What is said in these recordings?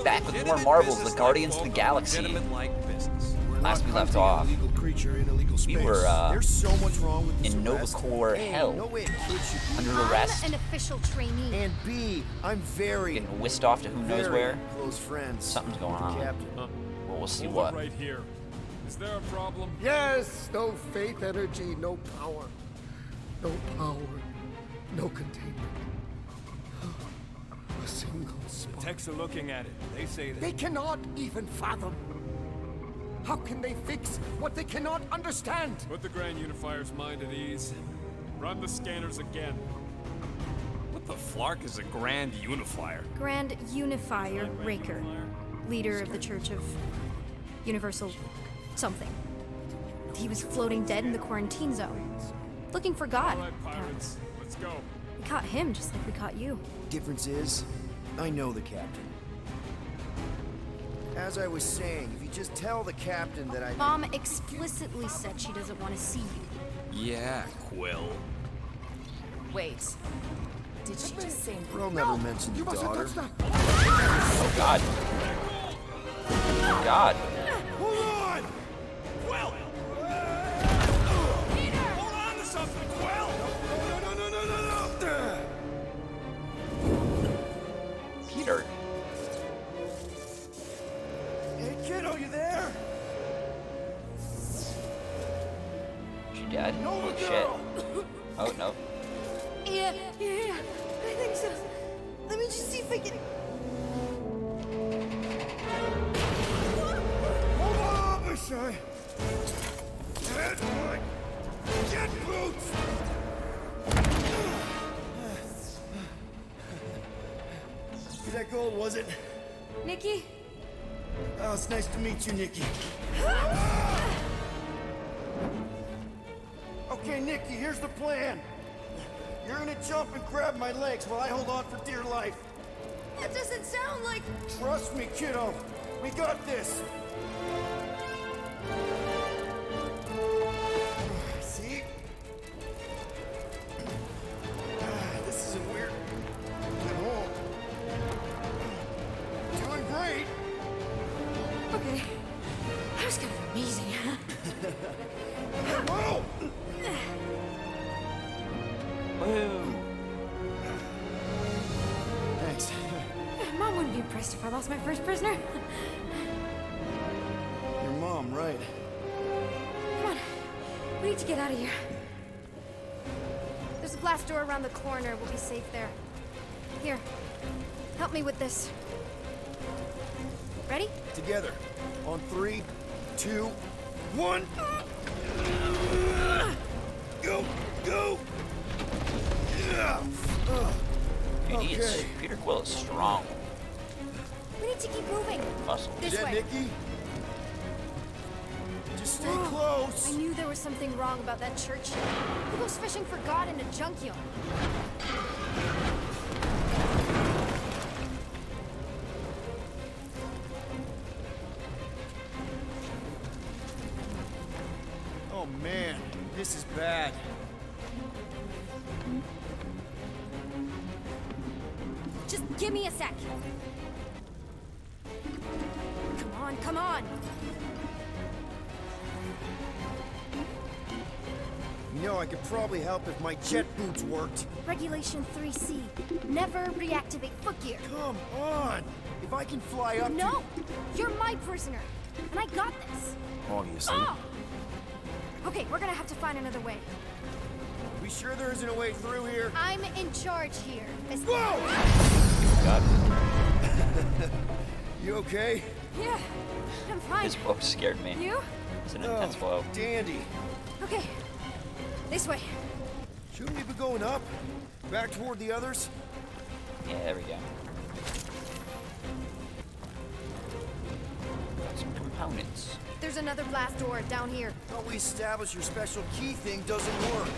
back with more Marvels, the Guardians of the Galaxy. Last we left off, we were There's so much wrong with this in Nova arrest. Corps A, hell, no way a kid should be under arrest, I'm an official trainee. And B, I'm very, getting whisked off to who knows very where. close friends. Something's going with the on. captain. Well, we'll see Hold what. it right here. Is there a problem? Yes, no faith energy, no power. No power, no containment. A single spark. Techs are looking at it. They say that. They cannot even fathom. How can they fix what they cannot understand? Put the Grand Unifier's mind at ease. Run the scanners again. What the flark is a Grand Unifier? Grand Unifier Raker, leader of the Church of Universal something. He was floating dead in the quarantine zone, looking for God. All right, pirates. Let's go. We caught him just like we caught you. Difference is, I know the captain. As I was saying, if you just tell the captain that I... Mom explicitly said she doesn't want to see you. Yeah, Quill. Wait. Did she just say... Earl never mentioned You your mustn't daughter. touch that. Oh God. Oh God. Hold on! Quill! Peter! Hold on to something, Quill! No. Peter. Hey, kiddo, you there? She dead? No, Holy shit. girl. Oh no. Yeah, I think so. Let me just see if I can... Hold on, Bishai. That's right. Get boots! See that gold, was it? Nikki? Oh, it's nice to meet you, Nikki. Okay, Nikki, here's the plan. You're gonna jump and grab my legs while I hold on for dear life. That doesn't sound like... Trust me, kiddo. We got this. See? This isn't weird at all. Doing great. Okay. That was kind of amazing, huh? Whoa! Woo. Thanks. Mom wouldn't be impressed if I lost my first prisoner. Your mom, right? Come on. We need to get out of here. There's a glass door around the corner. We'll be safe there. Here. Help me with this. Ready? Together. On 3, 2, 1. Go! Go! He is. Peter Quill is strong. We need to keep moving. Muscle. This Is that way. Nikki? Just stay Whoa. close. I knew there was something wrong about that church. Who goes fishing for God in a junkyard? Oh man, this is bad. Just give me a sec. Come on, come on. You know, I could probably help if my jet boots worked. Regulation 3C. Never reactivate foot gear. Come on! If I can fly up No! You're my prisoner. And I got this. to... Obviously. Oh! Okay, we're gonna have to find another way. We sure there isn't a way through here? I'm in charge here, Mr. Whoa! God. You okay? Yeah, I'm fine. This blow scared me. You? It's an intense blow. Dandy. Okay. This way. Shouldn't we be going up? Back toward the others? Yeah, there we go. Got some components. There's another blast door down here. Thought we established your special key thing doesn't work.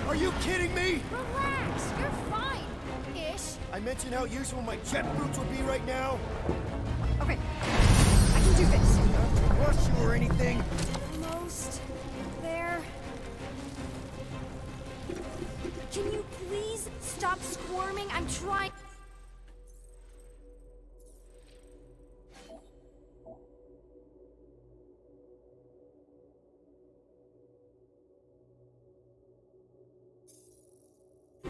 Are you kidding me? Relax, you're fine. Ish. I mentioned how useful my jet boots would be right now. Okay. I can do this. Not to rush you or anything. Almost there. Can you please stop squirming? I'm trying.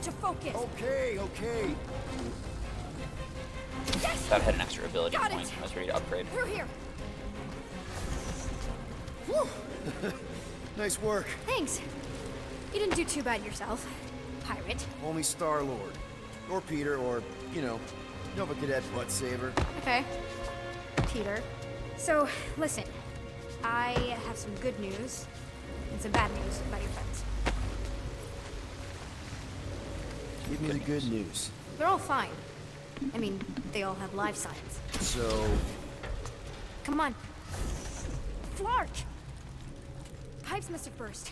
To focus. Okay, okay. Yes! That had an extra ability Got point. it. I was ready to upgrade. Through here. Whew. Nice work. Thanks. You didn't do too bad yourself, pirate. Only Star-Lord. Or Peter, or, you know, Nova Cadet Butt Saver. Okay. Peter. So, listen. I have some good news and some bad news about your friends. Give me the good news. They're all fine. I mean, they all have life signs. So, Come on. Flark! Pipes must have burst.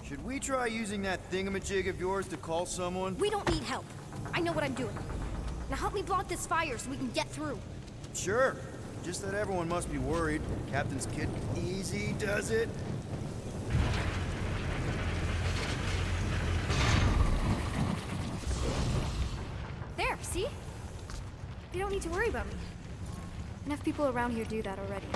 should we try using that thingamajig of yours to call someone? We don't need help. I know what I'm doing. Now help me block this fire so we can get through. Sure. Just that everyone must be worried. Captain's kid easy does it. There, see? You don't need to worry about me. Enough people around here do that already.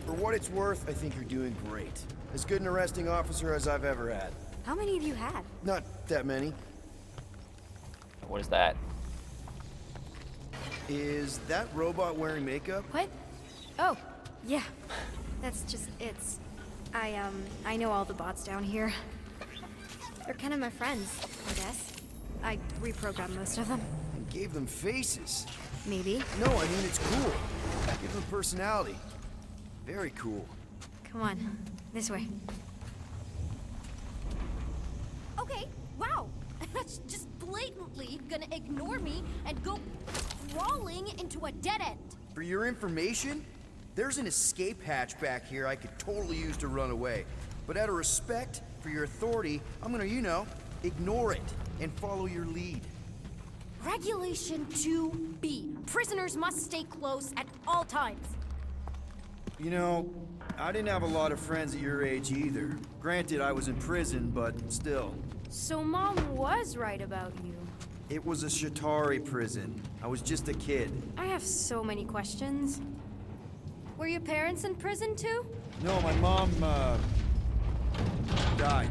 For what it's worth, I think you're doing great. As good an arresting officer as I've ever had. How many of you had? Not that many. What is that? Is that robot wearing makeup? What? Oh, yeah. That's just, I know all the bots down here. They're kind of my friends, I guess. I reprogrammed most of them. And gave them faces. Maybe. No, I mean, it's cool. Give them personality. Very cool. Come on, this way. Okay, wow. That's just blatantly gonna ignore me and go crawling into a dead end. For your information, there's an escape hatch back here I could totally use to run away. But out of respect for your authority, I'm gonna, you know, ignore it and follow your lead. Regulation 2B. Prisoners must stay close at all times. You know, I didn't have a lot of friends at your age either. Granted, I was in prison, but still. So Mom was right about you. It was a Shatari prison. I was just a kid. I have so many questions. Were your parents in prison too? No, my mom, died.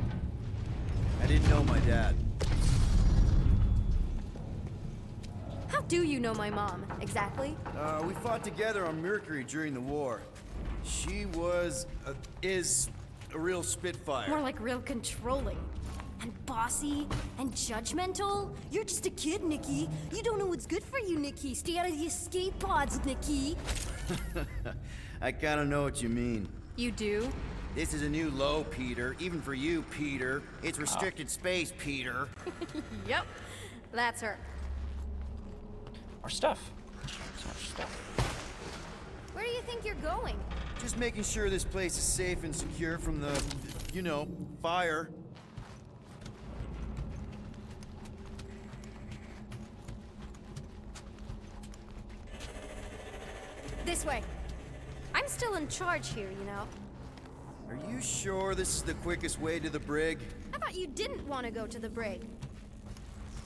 I didn't know my dad. How do you know my mom, exactly? We fought together on Mercury during the war. She was, is a real spitfire. More like real controlling. And bossy and judgmental. You're just a kid, Nikki. You don't know what's good for you, Nikki. Stay out of the escape pods, Nikki. I kinda know what you mean. You do? This is a new low, Peter. Even for you, Peter. It's restricted space, Peter. Yep. That's her. More stuff. So much stuff. Where do you think you're going? Just making sure this place is safe and secure from the, you know, fire. This way. I'm still in charge here, you know. Are you sure this is the quickest way to the brig? I thought you didn't want to go to the brig.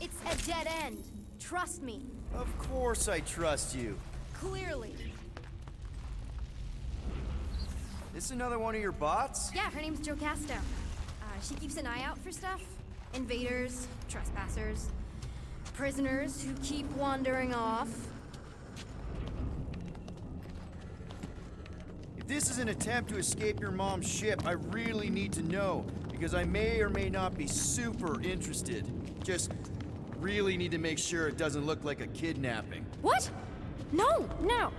It's a dead end. Trust me. Of course I trust you. Clearly. This another one of your bots? Yeah, her name's Jocasta. She keeps an eye out for stuff. Invaders, trespassers, prisoners who keep wandering off. If this is an attempt to escape your mom's ship, I really need to know, because I may or may not be super interested. Just really need to make sure it doesn't look like a kidnapping. What? No, no.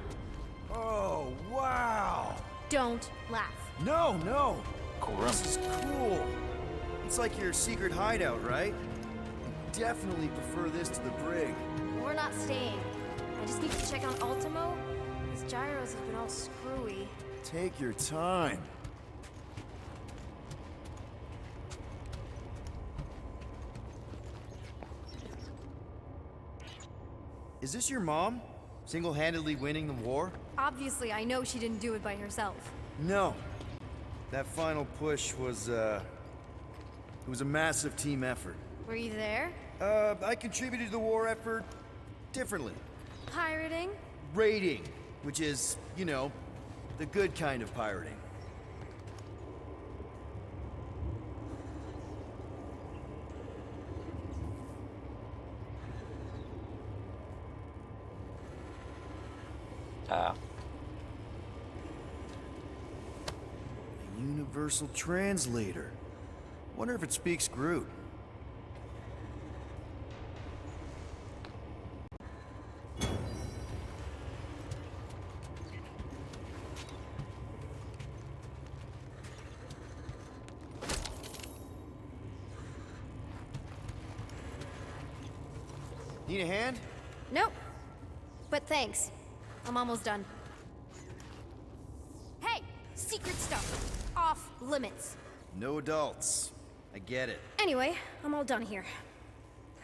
Oh, wow! Don't laugh. No, no! Cool room. This is cool. It's like your secret hideout, right? I definitely prefer this to the brig. We're not staying. I just need to check on Ultimo. His gyros have been all screwy. Take your time. Is this your mom? Single-handedly winning the war? Obviously, I know she didn't do it by herself. No. That final push was, It was a massive team effort. Were you there? I contributed to the war effort differently. Pirating? Raiding, which is, you know, the good kind of pirating. Ah. A universal translator. Wonder if it speaks Groot. Need a hand? Nope. But thanks. I'm almost done. Hey! Secret stuff. Off limits. No adults. I get it. Anyway, I'm all done here.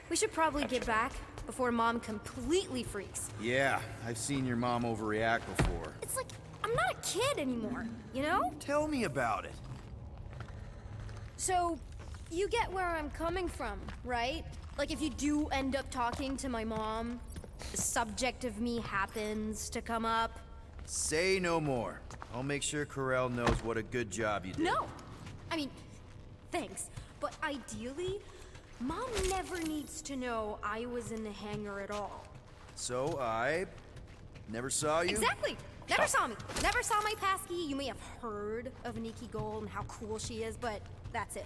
We should probably get back before Mom completely freaks. Yeah, I've seen your mom overreact before. It's like, I'm not a kid anymore, you know? Tell me about it. So, you get where I'm coming from, right? Like, if you do end up talking to my mom, the subject of me happens to come up. Say no more. I'll make sure Corell knows what a good job you did. No! I mean, thanks. But ideally, Mom never needs to know I was in the hangar at all. So I never saw you? Exactly! Never saw me. Never saw my passkey. You may have heard of Nikki Gold and how cool she is, but that's it.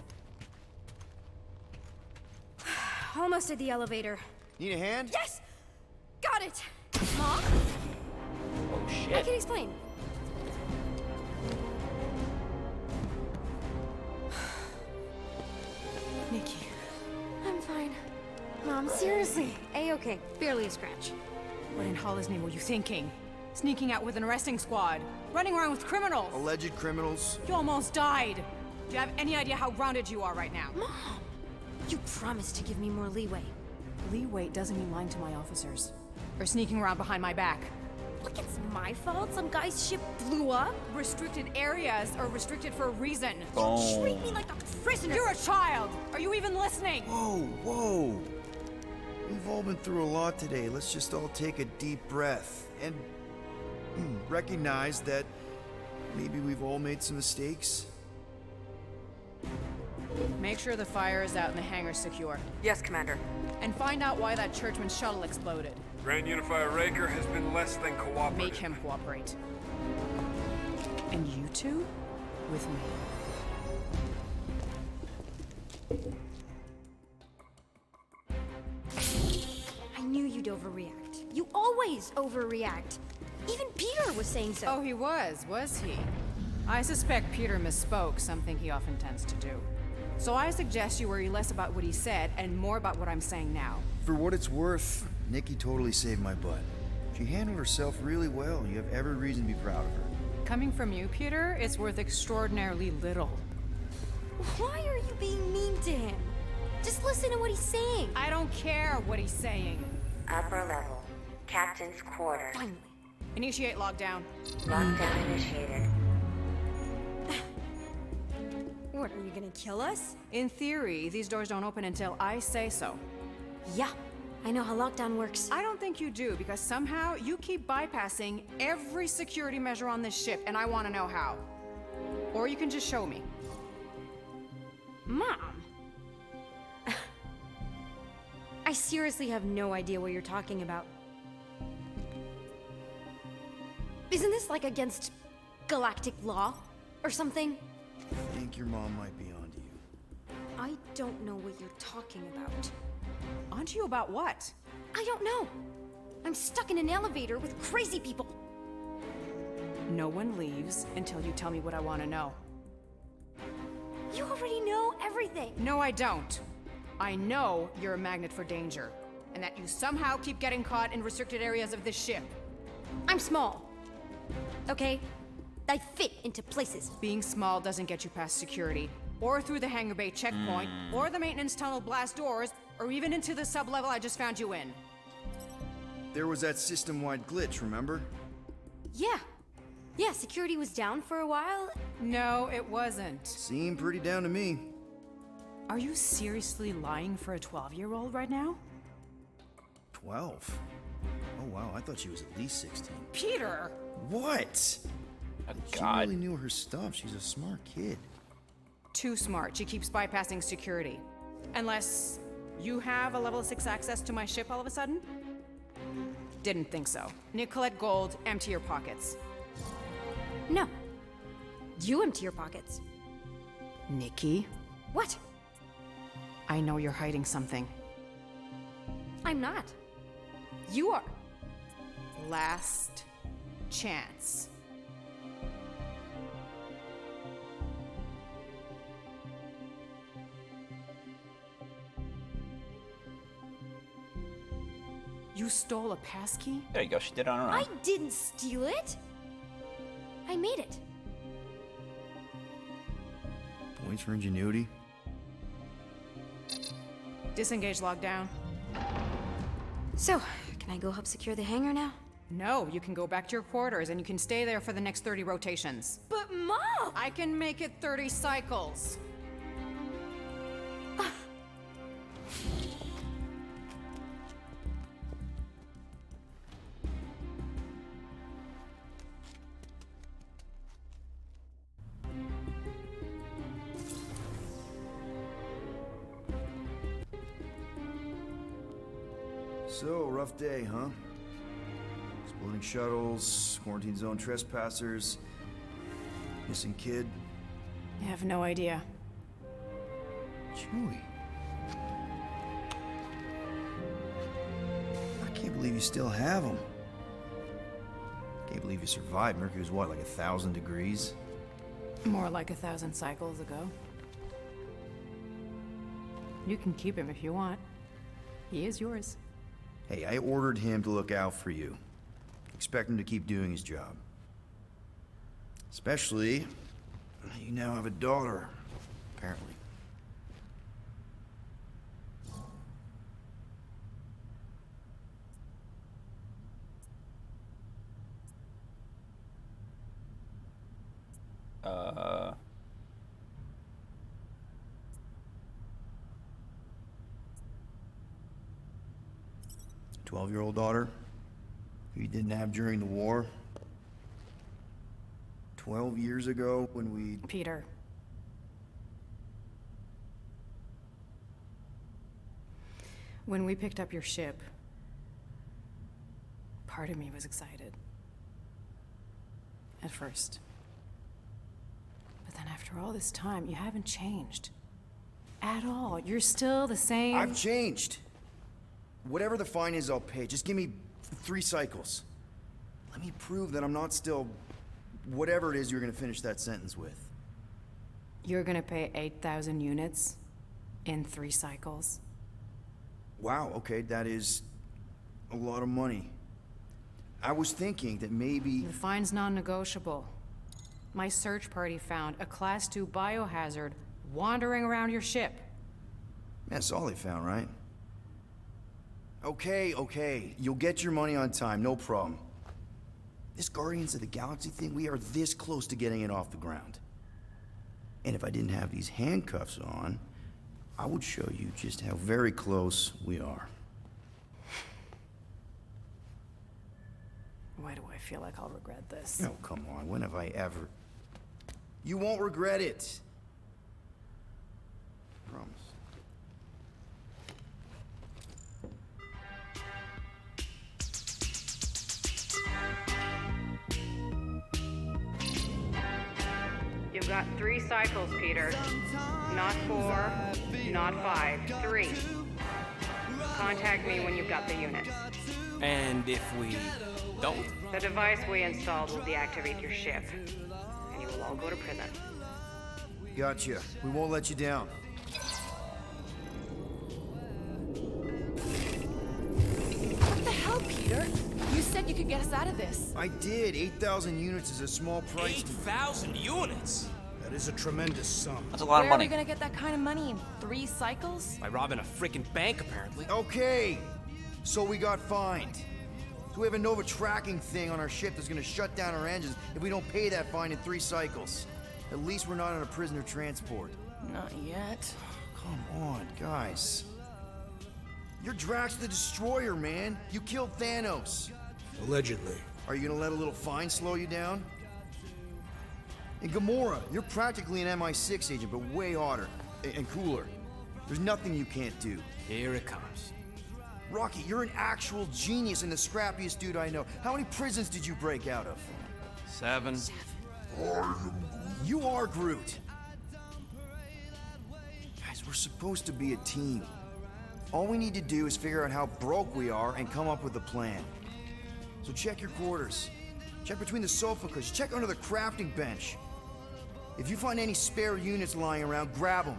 Almost at the elevator. Need a hand? Yes! Got it! Mom? Oh I shit. can explain. Nikki. I'm fine. Mom, seriously. A-okay. Barely a scratch. What in Hollis' name were you thinking? Sneaking out with an arresting squad? Running around with criminals? Alleged criminals? You almost died! Do you have any idea how grounded you are right now? Mom! You promised to give me more leeway. Leeway doesn't mean lying to my officers. Or sneaking around behind my back. Look, it's my fault some guy's ship blew up. Restricted areas are restricted for a reason. Boom. Treat me like a prisoner. You're a child! Are you even listening? Whoa, whoa. We've all been through a lot today. Let's just all take a deep breath and recognize that maybe we've all made some mistakes. Make sure the fire is out and the hangar's secure. Yes, Commander. And find out why that churchman's shuttle exploded. Grand Unifier Raker has been less than cooperative. Make him cooperate. And you two? With me. I knew you'd overreact. You always overreact. Even Peter was saying so. Oh, he was he? I suspect Peter misspoke, something he often tends to do. So I suggest you worry less about what he said and more about what I'm saying now. For what it's worth, Nikki totally saved my butt. She handled herself really well. You have every reason to be proud of her. Coming from you, Peter, it's worth extraordinarily little. Why are you being mean to him? Just listen to what he's saying. I don't care what he's saying. Upper level. Captain's quarters. Finally. Initiate lockdown. Lockdown initiated. What, are you gonna kill us? In theory, these doors don't open until I say so. Yeah, I know how lockdown works. I don't think you do, because somehow you keep bypassing every security measure on this ship, and I want to know how. Or you can just show me. Mom! I seriously have no idea what you're talking about. Isn't this like against galactic law or something? I think your mom might be onto you. I don't know what you're talking about. Onto you about what? I don't know. I'm stuck in an elevator with crazy people. No one leaves until you tell me what I want to know. You already know everything. No, I don't. I know you're a magnet for danger, and that you somehow keep getting caught in restricted areas of this ship. I'm small. Okay? I fit into places. Being small doesn't get you past security, or through the hangar bay checkpoint, or the maintenance tunnel blast doors, or even into the sub-level I just found you in. There was that system-wide glitch, remember? Yeah. Yeah, security was down for a while. No, it wasn't. Seemed pretty down to me. Are you seriously lying for a 12-year-old right now? 12? Oh wow, I thought she was at least 16. Peter! What? Oh, She God. really knew her stuff. She's a smart kid. Too smart. She keeps bypassing security. Unless you have a level 6 access to my ship all of a sudden? Didn't think so. Nicolette Gold, empty your pockets. No. You empty your pockets. Nikki, What? I know you're hiding something. I'm not. You are. Last chance. You stole a passkey? There you go. She did it on her I own. didn't steal it. I made it. Points for ingenuity. Disengage lockdown. So, can I go help secure the hangar now? No, you can go back to your quarters and you can stay there for the next 30 rotations. But Mom! I can make it 30 cycles. So, rough day, huh? Exploding shuttles, quarantine zone trespassers, missing kid. I have no idea. Chewie. I can't believe you still have him. Can't believe you survived. Mercury was what, like 1,000 degrees? More like 1,000 cycles ago. You can keep him if you want. He is yours. Hey, I ordered him to look out for you. Expect him to keep doing his job. Especially, you now have a daughter, apparently. Uh... 12-year-old daughter, who you didn't have during the war. 12 years ago when we... Peter. When we picked up your ship, part of me was excited. At first. But then after all this time, you haven't changed. At all. You're still the same... I've changed. Whatever the fine is, I'll pay. Just give me 3 cycles. Let me prove that I'm not still... whatever it is you're gonna finish that sentence with. You're gonna pay 8,000 units in 3 cycles? Wow, okay, that is a lot of money. I was thinking that maybe... The fine's non-negotiable. My search party found a Class 2 biohazard wandering around your ship. That's all they found, right? Okay. You'll get your money on time, no problem. This Guardians of the Galaxy thing, we are this close to getting it off the ground. And if I didn't have these handcuffs on, I would show you just how very close we are. Why do I feel like I'll regret this? Oh, come on, when have I ever... You won't regret it. Promise. You've got 3 cycles, Peter. Not 4, not 5, 3. Contact me when you've got the unit. And if we don't? The device we installed will deactivate your ship, and you will all go to prison. Gotcha. We won't let you down. What the hell, Peter? You said you could get us out of this. I did. 8,000 units is a small price. 8,000 units? That is a tremendous sum. That's a lot of Where are money. we gonna get that kind of money in 3 cycles? By robbing a freaking bank, apparently. Okay, so we got fined. So we have a Nova tracking thing on our ship that's gonna shut down our engines if we don't pay that fine in 3 cycles. At least we're not on a prisoner transport. Not yet. Come on, guys. You're Drax the Destroyer, man. You killed Thanos. Allegedly. Are you gonna let a little fine slow you down? And Gamora, you're practically an MI6 agent, but way hotter and cooler. There's nothing you can't do. Here it comes. Rocky, you're an actual genius and the scrappiest dude I know. How many prisons did you break out of? 7. You are Groot. Guys, we're supposed to be a team. All we need to do is figure out how broke we are and come up with a plan. So check your quarters. Check between the sofa cushions. Check under the crafting bench. If you find any spare units lying around, grab them.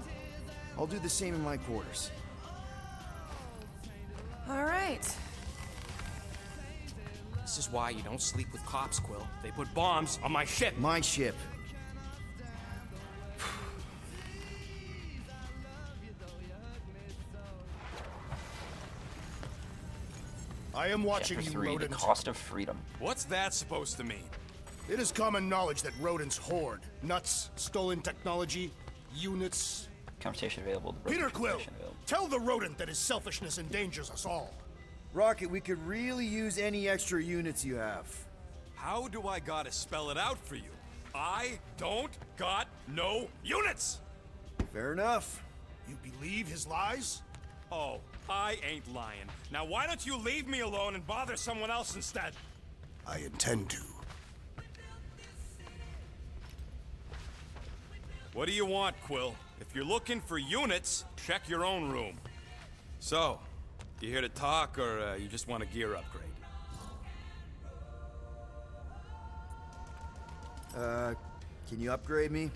I'll do the same in my quarters. All right. This is why you don't sleep with cops, Quill. They put bombs on my ship. My ship. I am watching Chapter you, 3, The rodent. Cost of Freedom. What's that supposed to mean? It is common knowledge that rodents hoard nuts, stolen technology, units. Conversation available. Peter Quill, Conversation available. tell the rodent that his selfishness endangers us all. Rocket, we could really use any extra units you have. How do I gotta spell it out for you? I don't got no units! Fair enough. You believe his lies? Oh, I ain't lying. Now why don't you leave me alone and bother someone else instead? I intend to. What do you want, Quill? If you're looking for units, check your own room. So, you here to talk, or you just want a gear upgrade? Can you upgrade me?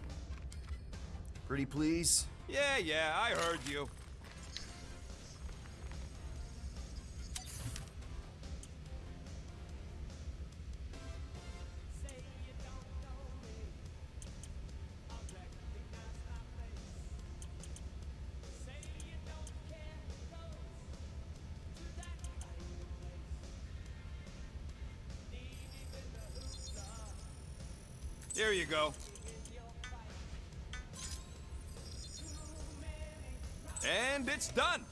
Pretty please? Yeah, I heard you. Here you go. And it's done.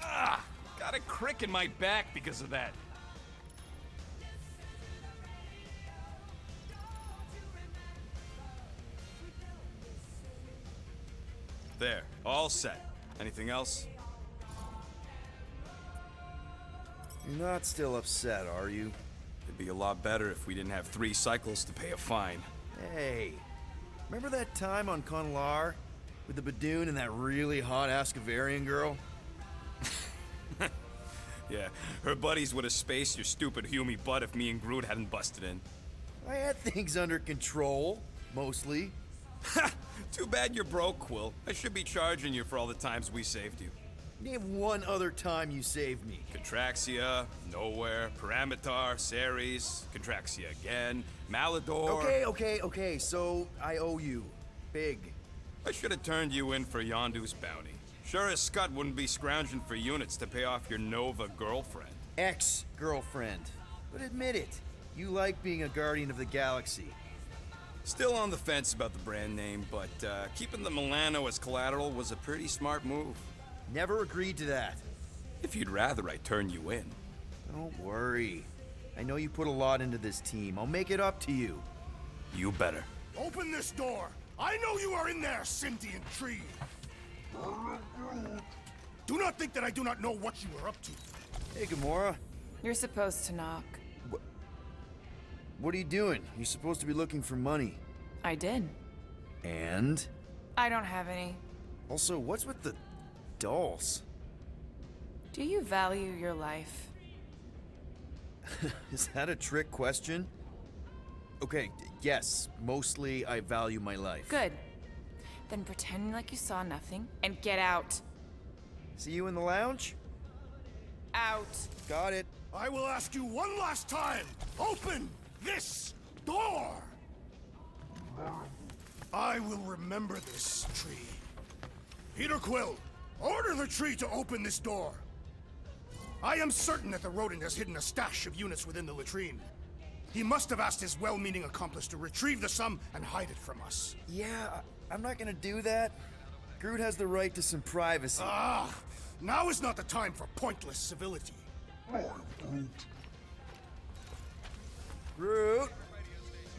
Ah, got a crick in my back because of that. There, all set. Anything else? You're not still upset, are you? It'd be a lot better if we didn't have 3 cycles to pay a fine. Hey, remember that time on Conlar with the Badoon and that really hot Ascavarian girl? Yeah, her buddies would have spaced your stupid Humy butt if me and Groot hadn't busted in. I had things under control, mostly. Ha! Too bad you're broke, Quill. I should be charging you for all the times we saved you. Name one other time you saved me. Contraxia, Nowhere, Paramitar, Ceres, Contraxia again, Malador... Okay, so I owe you. Big. I should have turned you in for Yondu's bounty. Sure as Scott wouldn't be scrounging for units to pay off your Nova girlfriend. Ex-girlfriend. But admit it, you like being a Guardian of the Galaxy. Still on the fence about the brand name, but keeping the Milano as collateral was a pretty smart move. Never agreed to that. If you'd rather I turn you in. Don't worry. I know you put a lot into this team. I'll make it up to you. You better. Open this door! I know you are in there, sentient tree! Do not think that I do not know what you are up to. Hey, Gamora. You're supposed to knock. What are you doing? You're supposed to be looking for money. I did. And? I don't have any. Also, what's with the dolls? Do you value your life? Is that a trick question? Okay, yes, mostly I value my life. Good. Then pretend like you saw nothing and get out. See you in the lounge? Out. Got it. I will ask you one last time! Open this door! I will remember this tree. Peter Quill, order the tree to open this door. I am certain that the rodent has hidden a stash of units within the latrine. He must have asked his well-meaning accomplice to retrieve the sum and hide it from us. Yeah, I'm not gonna do that. Groot has the right to some privacy. Ah! Now is not the time for pointless civility. Groot,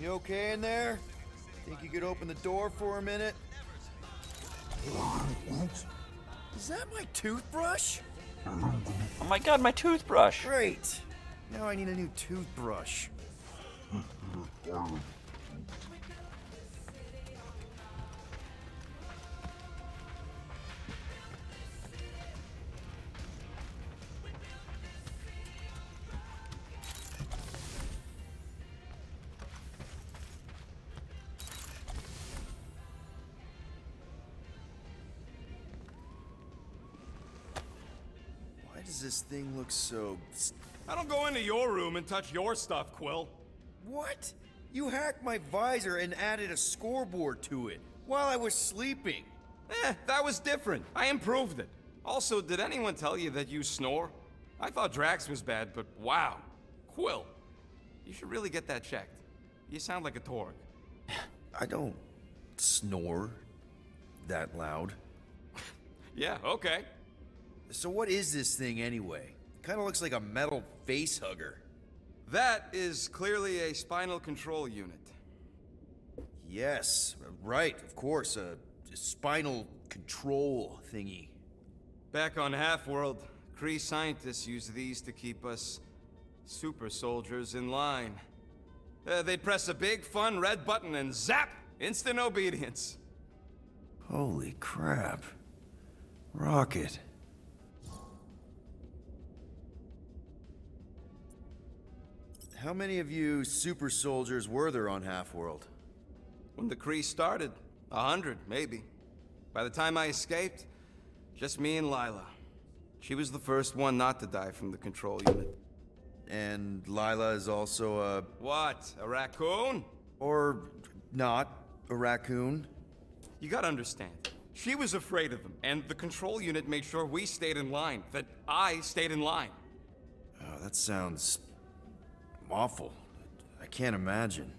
you okay in there? Think you could open the door for a minute? Is that my toothbrush? Oh my god, my toothbrush! Great. Now I need a new toothbrush. Why does this thing look so... I don't go into your room and touch your stuff, Quill. What? You hacked my visor and added a scoreboard to it while I was sleeping. That was different. I improved it. Also, did anyone tell you that you snore? I thought Drax was bad, but wow. Quill, you should really get that checked. You sound like a Torg. I don't snore that loud. Yeah, okay. So what is this thing anyway? Kind of looks like a metal face hugger. That is clearly a spinal control unit. Yes, right, of course, a spinal control thingy. Back on Half-World, Kree scientists use these to keep us super soldiers in line. They'd press a big, fun red button and zap! Instant obedience. Holy crap. Rocket. How many of you super soldiers were there on Half-World? When the Kree started, 100, maybe. By the time I escaped, just me and Lila. She was the first one not to die from the control unit. And Lila is also a... What, a raccoon? or not, a raccoon? You gotta understand. She was afraid of them, and the control unit made sure we stayed in line, that I stayed in line. Oh, that sounds... awful. I can't imagine.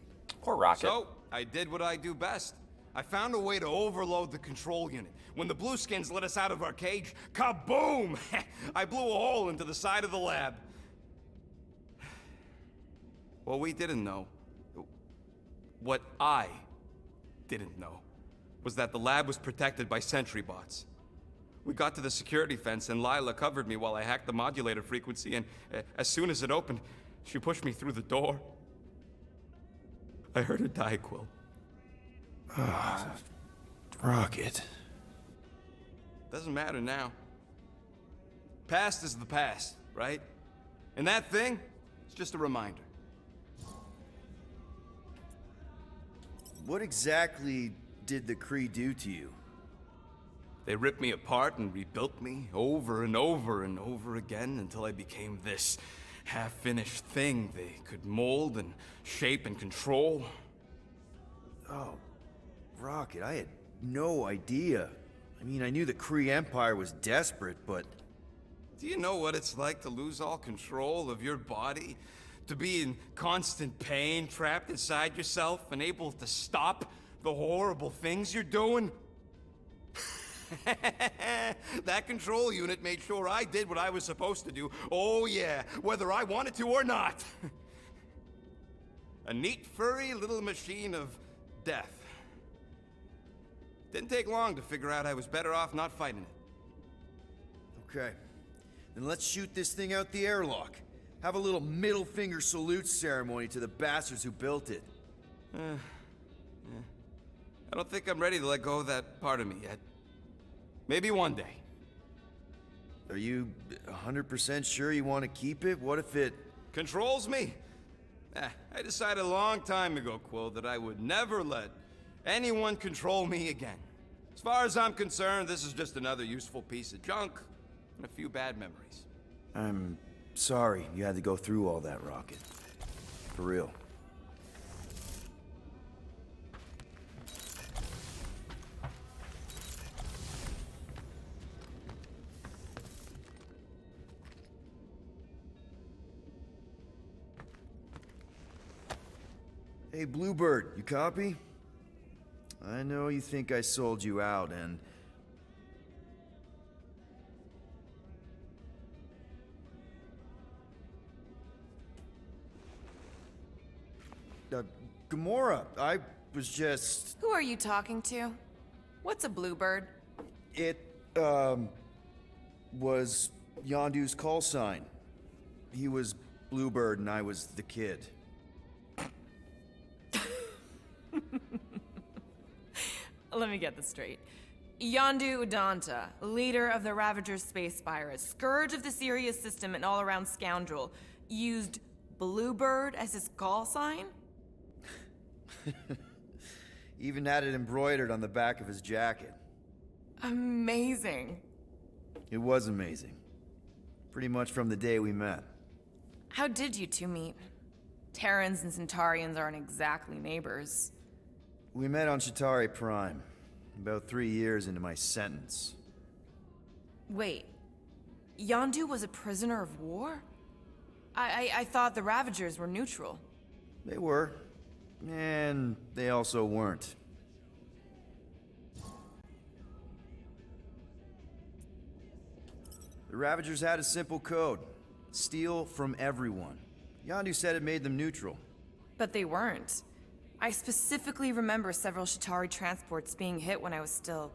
Poor Rocket. So, I did what I do best. I found a way to overload the control unit. When the Blueskins let us out of our cage, kaboom! I blew a hole into the side of the lab. What we didn't know, what I didn't know, was that the lab was protected by sentry bots. We got to the security fence and Lila covered me while I hacked the modulator frequency, and as soon as it opened, she pushed me through the door. I heard her die, Quill. Rocket. Doesn't matter now. Past is the past, right? And that thing, it's just a reminder. What exactly did the Kree do to you? They ripped me apart and rebuilt me over and over and over again until I became this half-finished thing they could mold and shape and control. Oh, Rocket, I had no idea. I mean, I knew the Kree Empire was desperate, but... Do you know what it's like to lose all control of your body? To be in constant pain, trapped inside yourself, unable to stop the horrible things you're doing? That control unit made sure I did what I was supposed to do. Oh yeah, whether I wanted to or not. A neat, furry little machine of death. Didn't take long to figure out I was better off not fighting it. Okay. Then let's shoot this thing out the airlock. Have a little middle finger salute ceremony to the bastards who built it. I don't think I'm ready to let go of that part of me yet. Maybe one day. Are you 100% sure you want to keep it? What if it... Controls me? I decided a long time ago, Quill, that I would never let anyone control me again. As far as I'm concerned, this is just another useful piece of junk and a few bad memories. I'm sorry you had to go through all that, Rocket. For real. Hey, Bluebird, you copy? I know you think I sold you out, and... Gamora, I was just... Who are you talking to? What's a bluebird? It, was Yondu's call sign. He was Bluebird and I was the kid. Let me get this straight. Yondu Udanta, leader of the Ravagers space virus, scourge of the Sirius system and all-around scoundrel, used Bluebird as his call sign? Even had it embroidered on the back of his jacket. Amazing. It was amazing. Pretty much from the day we met. How did you two meet? Terrans and Centaurians aren't exactly neighbors. We met on Chitauri Prime, about 3 years into my sentence. Wait, Yondu was a prisoner of war? I thought the Ravagers were neutral. They were. And they also weren't. The Ravagers had a simple code. Steal from everyone. Yondu said it made them neutral. But they weren't. I specifically remember several Chitauri transports being hit when I was still...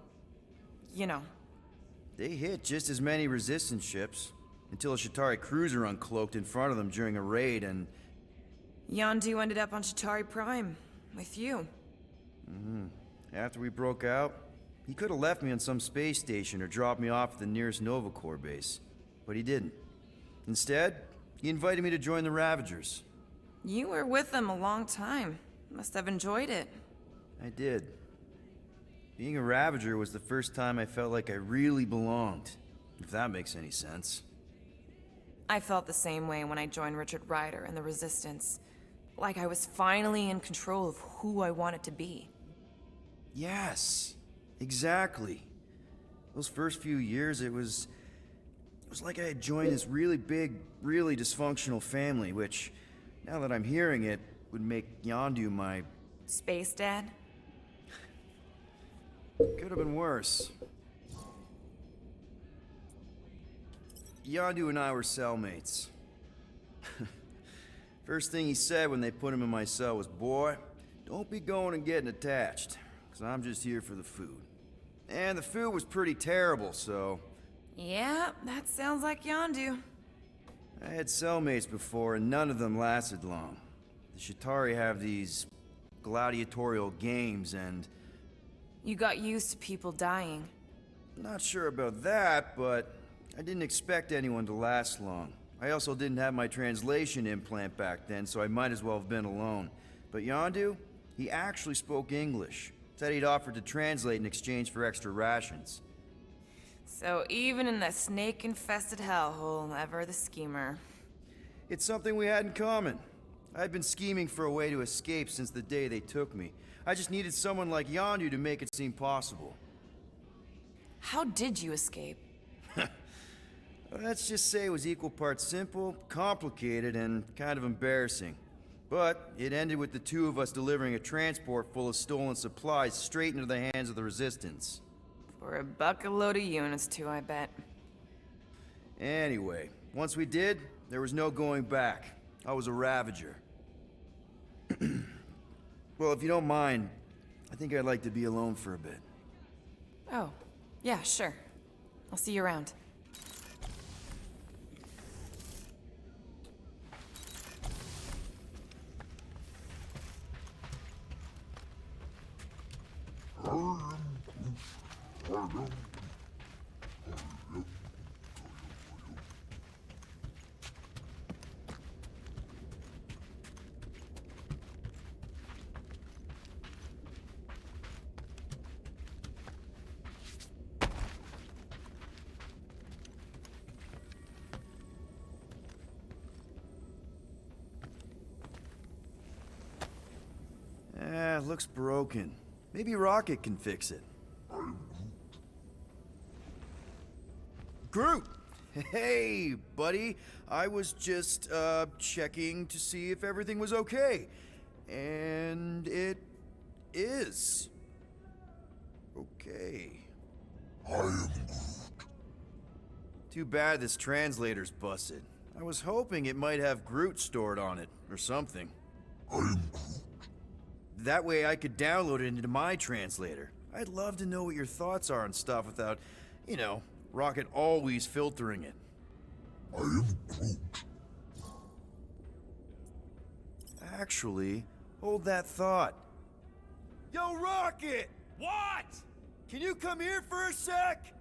you know. They hit just as many resistance ships, until a Chitauri cruiser uncloaked in front of them during a raid and... Yondu ended up on Chitauri Prime, with you. After we broke out, he could have left me on some space station or dropped me off at the nearest Nova Corps base. But he didn't. Instead, he invited me to join the Ravagers. You were with them a long time. Must have enjoyed it. I did. Being a Ravager was the first time I felt like I really belonged, if that makes any sense. I felt the same way when I joined Richard Ryder and the Resistance. Like I was finally in control of who I wanted to be. Yes, exactly. Those first few years, it was like I had joined this really big, really dysfunctional family, which, now that I'm hearing it, would make Yondu my... Space Dad? Could have been worse. Yondu and I were cellmates. First thing he said when they put him in my cell was, "Boy, don't be going and getting attached, because I'm just here for the food." And the food was pretty terrible, so... Yeah, that sounds like Yondu. I had cellmates before, and none of them lasted long. The Chitauri have these gladiatorial games, and... You got used to people dying. Not sure about that, but I didn't expect anyone to last long. I also didn't have my translation implant back then, so I might as well have been alone. But Yondu, he actually spoke English. Said he'd offered to translate in exchange for extra rations. So even in the snake-infested hellhole, ever the schemer. It's something we had in common. I'd been scheming for a way to escape since the day they took me. I just needed someone like Yondu to make it seem possible. How did you escape? Let's just say it was equal parts simple, complicated, and kind of embarrassing. But it ended with the two of us delivering a transport full of stolen supplies straight into the hands of the Resistance. For a bucket-load of units too, I bet. Anyway, once we did, there was no going back. I was a Ravager. Well, if you don't mind, I think I'd like to be alone for a bit. Oh, yeah, sure. I'll see you around. Looks broken. Maybe Rocket can fix it. Groot! Hey, buddy. I was just, checking to see if everything was okay. And it is. Okay. I am Groot. Too bad this translator's busted. I was hoping it might have Groot stored on it, or something. I am Groot. That way I could download it into my translator. I'd love to know what your thoughts are on stuff without, you know, Rocket always filtering it. I am Groot. Actually, hold that thought. Yo, Rocket! What? Can you come here for a sec?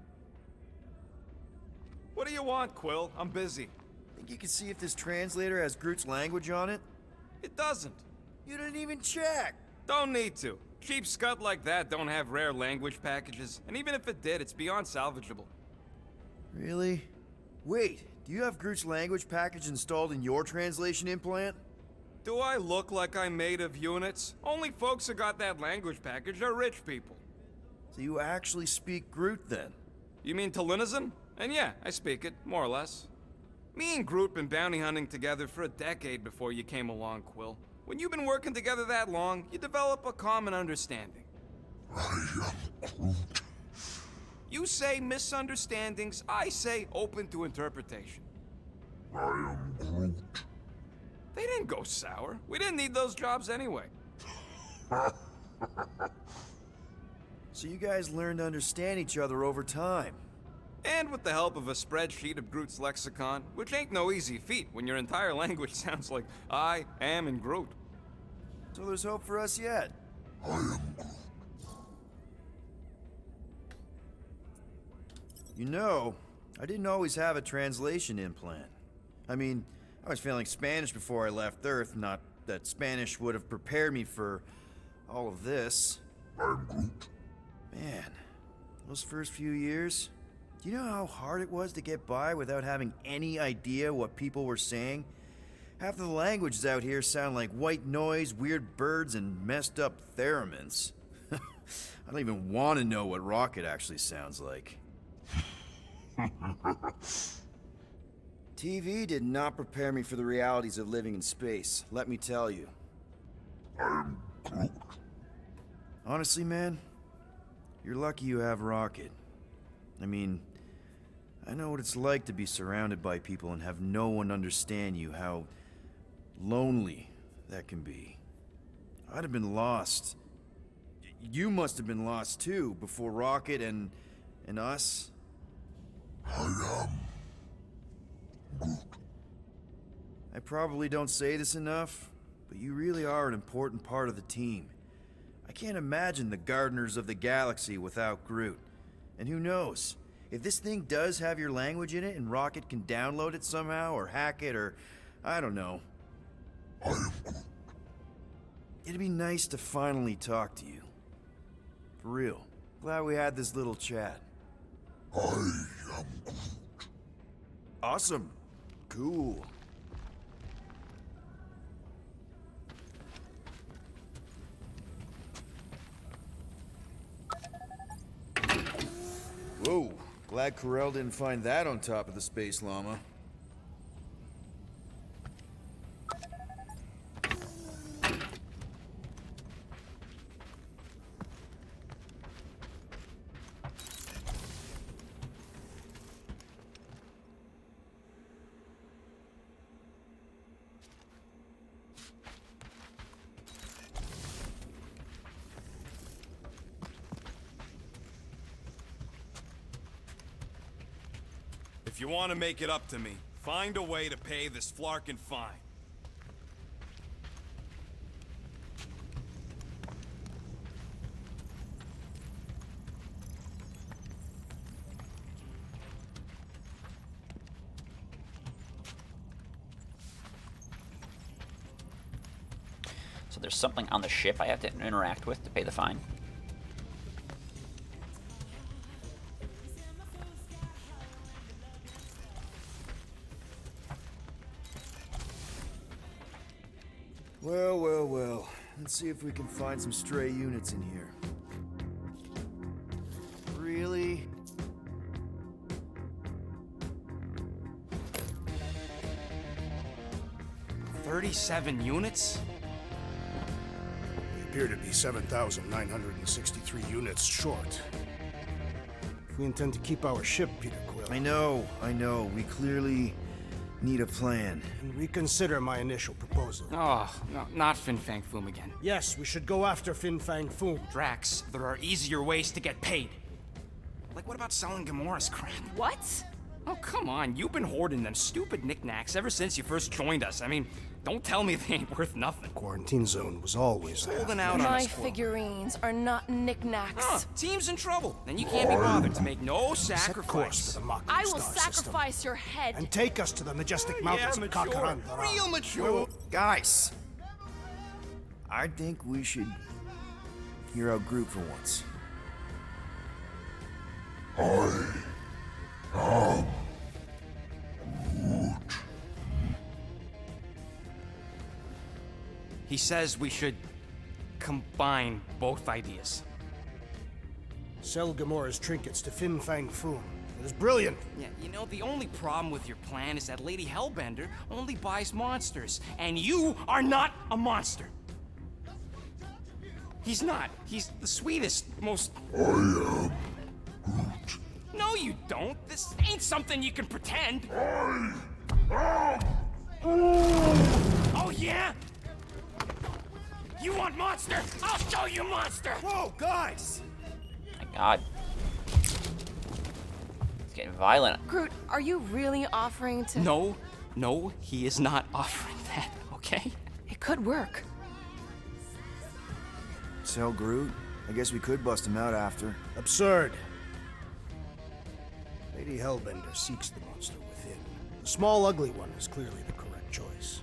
What do you want, Quill? I'm busy. Think you can see if this translator has Groot's language on it? It doesn't. You didn't even check! Don't need to. Cheap scud like that don't have rare language packages, and even if it did, it's beyond salvageable. Really? Wait, do you have Groot's language package installed in your translation implant? Do I look like I'm made of units? Only folks who got that language package are rich people. So you actually speak Groot then? You mean Talinisan? And yeah, I speak it, more or less. Me and Groot been bounty hunting together for a decade before you came along, Quill. When you've been working together that long, you develop a common understanding. I am Groot. You say misunderstandings, I say open to interpretation. I am Groot. They didn't go sour. We didn't need those jobs anyway. So you guys learned to understand each other over time. And with the help of a spreadsheet of Groot's lexicon, which ain't no easy feat when your entire language sounds like I am and Groot. So there's hope for us yet. I am Groot. You know, I didn't always have a translation implant. I mean, I was feeling Spanish before I left Earth, not that Spanish would have prepared me for all of this. I'm Groot. Man, those first few years, do you know how hard it was to get by without having any idea what people were saying? Half of the languages out here sound like white noise, weird birds, and messed up theremins. I don't even want to know what Rocket actually sounds like. TV did not prepare me for the realities of living in space, let me tell you. I'm Groot. Honestly, man, you're lucky you have Rocket. I mean, I know what it's like to be surrounded by people and have no one understand you, how lonely that can be. I'd have been lost. You must have been lost too, before Rocket and us. I am Groot. I probably don't say this enough, but you really are an important part of the team. I can't imagine the Gardeners of the Galaxy without Groot. And who knows? If this thing does have your language in it and Rocket can download it somehow or hack it or I don't know. I am Groot. It'd be nice to finally talk to you. For real. Glad we had this little chat. I am Groot. Awesome. Cool. Whoa. Glad Corel didn't find that on top of the space llama. If you want to make it up to me, find a way to pay this Flarkin fine. So there's something on the ship I have to interact with to pay the fine. Well, well, well. Let's see if we can find some stray units in here. Really? $37 units? appear to be 7,963 units short. If we intend to keep our ship, Peter Quill, I know. We clearly need a plan. and reconsider my initial proposal. Oh, no, not Fin Fang Foom again. Yes, we should go after Fin Fang Foom. Drax, there are easier ways to get paid. Like, what about selling Gamora's crap? What? Oh, come on. You've been hoarding them stupid knickknacks ever since you first joined us. I mean, don't tell me they ain't worth nothing. Quarantine zone was always there. Holding out on My us, Quill. figurines are not knickknacks. Huh, team's in trouble, and you can't be bothered to make no Set course sacrifice. for the Mockery I will Star System, sacrifice your head. and take us to the majestic mountains of Kakaranda. Real mature. Guys, I think we should hear out Groot for once. He says we should combine both ideas. Sell Gamora's trinkets to Fin Fang Foom. It is brilliant. Yeah, you know, the only problem with your plan is that Lady Hellbender only buys monsters, and you are not a monster. He's not. He's the sweetest, most... I am Groot. No, you don't. This ain't something you can pretend. Oh, yeah? You want monster? I'll show you monster! Whoa, guys! My God. It's getting violent. Groot, are you really offering to... No, he is not offering that, okay? It could work. Sell Groot? I guess we could bust him out after. Absurd. Lady Hellbender seeks the monster within. The small, ugly one is clearly the correct choice.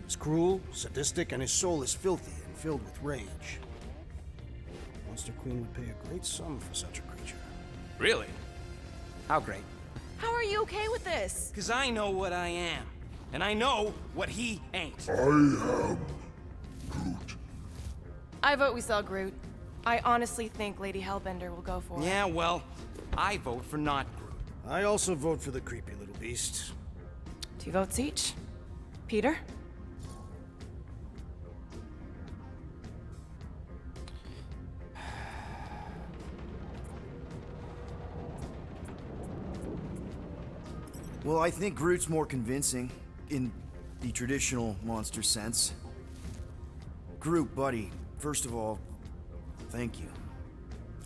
He's cruel, sadistic, and his soul is filthy and filled with rage. Monster Queen would pay a great sum for such a creature. Really? How great? How are you okay with this? Because I know what I am. And I know what he ain't. I vote we sell Groot. I honestly think Lady Hellbender will go for it. Yeah, well, I vote for not Groot. I also vote for the creepy little beast. 2 votes each. Peter? Well, I think Groot's more convincing, in the traditional monster sense. Groot, buddy, first of all, thank you.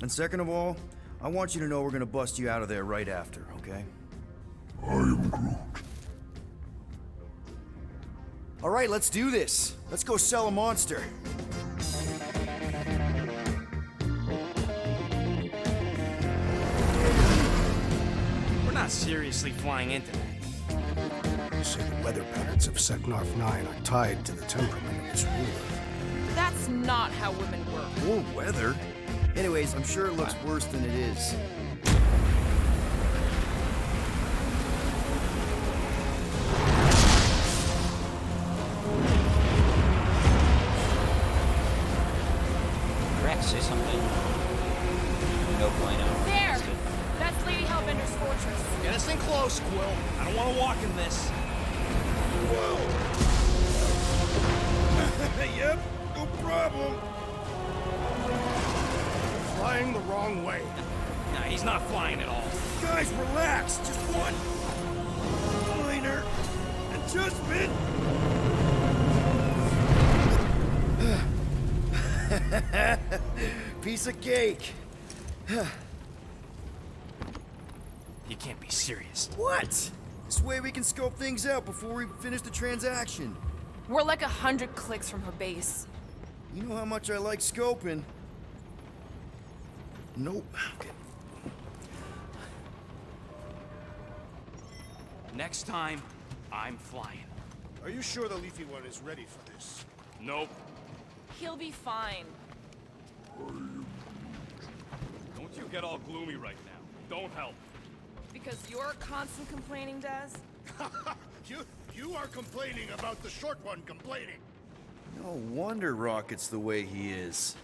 And second of all, I want you to know we're gonna bust you out of there right after, okay? I am Groot. All right, let's do this. Let's go sell a monster. We're not seriously flying into that. They say the weather patterns of Seknarf 9 are tied to the temperament of its ruler. That's not how women work. Or weather. Anyways, I'm sure it looks worse than it is. Drax, say something. No bueno. There! That's Lady Hellbender's fortress. Get us in close, Quill. I don't want to walk in this. Yep, no problem. Flying the wrong way. Nah, he's not flying at all. Guys, relax. Just one minor adjustment. Piece of cake. You can't be serious. What? This way we can scope things out before we finish the transaction. We're like 100 clicks from her base. You know how much I like scoping. Nope. Okay. Next time, I'm flying. Are you sure the Leafy One is ready for this? Nope. He'll be fine. Don't you get all gloomy right now. Don't help. Because you're constant complaining, Des? You are complaining about the short one complaining. No wonder Rocket's the way he is.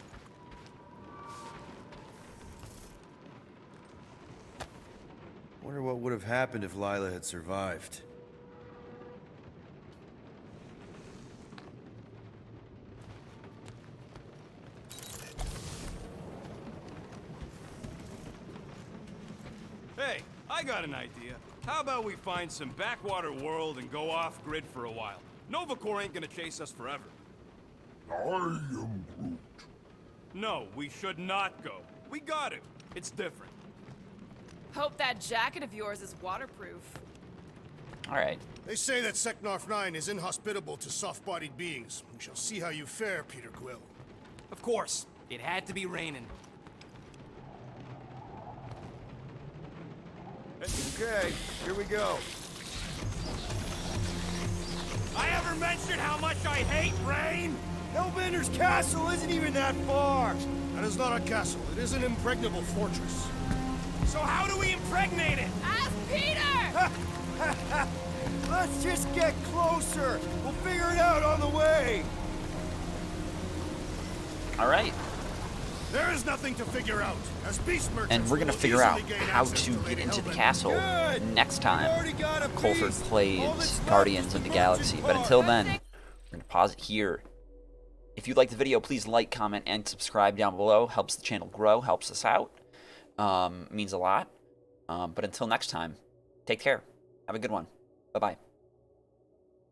Wonder what would have happened if Lila had survived. I got an idea. How about we find some backwater world and go off-grid for a while? Nova Corps ain't gonna chase us forever. I am Groot. No, we should not go. We got it. It's different. Hope that jacket of yours is waterproof. Alright. They say that Seknarf 9 is inhospitable to soft-bodied beings. We shall see how you fare, Peter Quill. Of course, it had to be raining. Okay, here we go. I ever mentioned how much I hate rain? Hellbender's castle isn't even that far. That is not a castle. It is an impregnable fortress. So how do we impregnate it? Ask Peter! Let's just get closer. We'll figure it out on the way. Alright. There is nothing to figure out, as beast merchants And we're going to will figure out easily gain how access to get into the Hellbender. castle Good. next time already got a Coleford piece. All plays that's left Guardians is of the the Galaxy. virgin But until pod. then, we're going to pause it here. If you like the video, please like, comment, and subscribe down below. Helps the channel grow, helps us out. Means a lot. But until next time, take care. Have a good one. Bye-bye.